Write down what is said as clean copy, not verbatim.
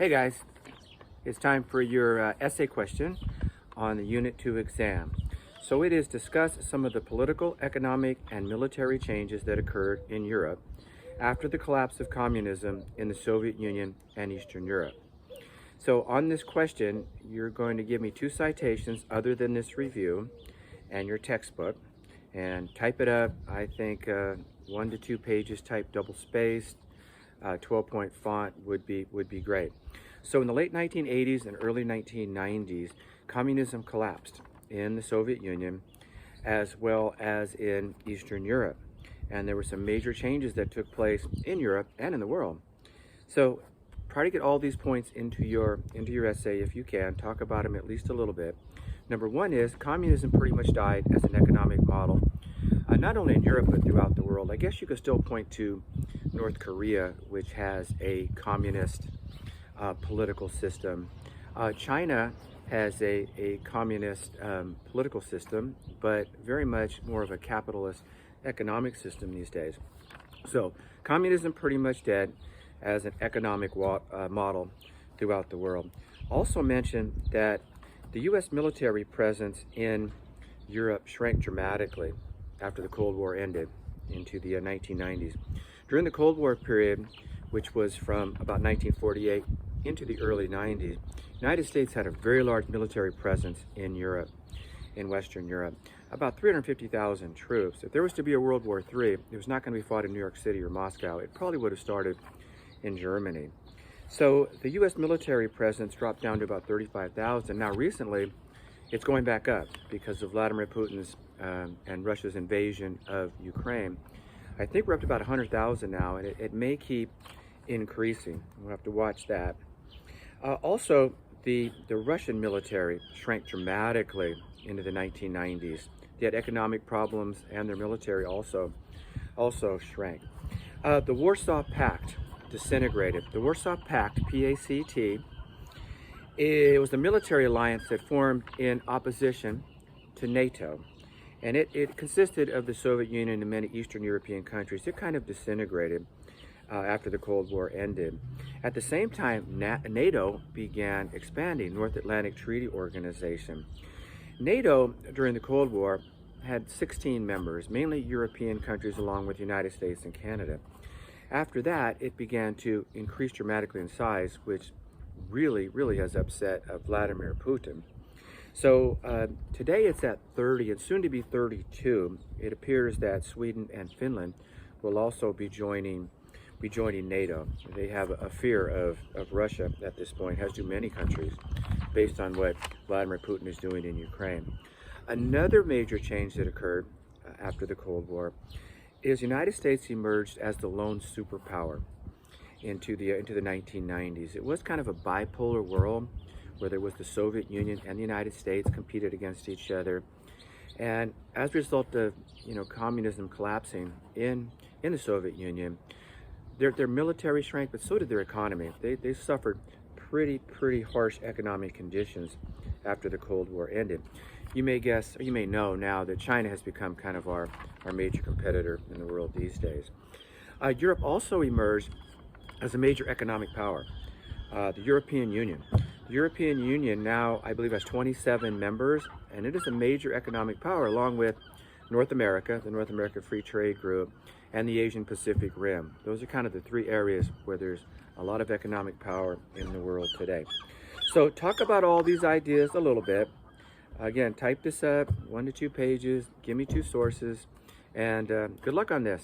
Hey guys, it's time for your essay question on the Unit 2 exam. So it is discuss some of the political, economic, and military changes that occurred in Europe after the collapse of communism in the Soviet Union and Eastern Europe. So on this question, you're going to give me two citations other than this review and your textbook, and type it up. I think 1 to 2 pages, type double spaced. 12-point font would be great. So in the late 1980s and early 1990s, communism collapsed in the Soviet Union as well as in Eastern Europe. And there were some major changes that took place in Europe and in the world. So try to get all these points into your essay if you can. Talk about them at least a little bit. Number one is communism pretty much died as an economic model, not only in Europe but throughout the world. I guess you could still point to North Korea, which has a communist political system. China has a communist political system, but very much more of a capitalist economic system these days. So communism pretty much dead as an economic model throughout the world. Also mention that the U.S. military presence in Europe shrank dramatically after the Cold War ended into the 1990s. During the Cold War period, which was from about 1948 into the early 90s, the United States had a very large military presence in Europe, in Western Europe, about 350,000 troops. If there was to be a World War III, it was not going to be fought in New York City or Moscow. It probably would have started in Germany. So the U.S. military presence dropped down to about 35,000. Now recently, it's going back up because of Vladimir Putin's and Russia's invasion of Ukraine. I think we're up to about 100,000 now, and it may keep increasing. We'll have to watch that. Also, the Russian military shrank dramatically into the 1990s. They had economic problems, and their military also shrank. The Warsaw Pact disintegrated. The Warsaw Pact, P-A-C-T, it was a military alliance that formed in opposition to NATO. And it consisted of the Soviet Union and many Eastern European countries. It kind of disintegrated after the Cold War ended. At the same time, NATO began expanding, North Atlantic Treaty Organization. NATO, during the Cold War, had 16 members, mainly European countries along with the United States and Canada. After that, it began to increase dramatically in size, which really has upset Vladimir Putin. So today it's at 30 and soon to be 32. It appears that Sweden and Finland will also be joining NATO. They have a fear of Russia at this point, as do many countries, based on what Vladimir Putin is doing in Ukraine. Another major change that occurred after the Cold War is the United States emerged as the lone superpower into the 1990s. It was kind of a bipolar world, where there was the Soviet Union and the United States competed against each other. And as a result of communism collapsing in the Soviet Union, their military shrank, but so did their economy. They suffered pretty harsh economic conditions after the Cold War ended. You may guess, or you may know now, that China has become kind of our major competitor in the world these days. Europe also emerged as a major economic power. The European Union. The European Union now, I believe, has 27 members, and it is a major economic power along with North America, the North America Free Trade Group, and the Asian Pacific Rim. Those are kind of the three areas where there's a lot of economic power in the world today. So talk about all these ideas a little bit. Again, type this up, 1 to 2 pages, give me 2 sources, and good luck on this.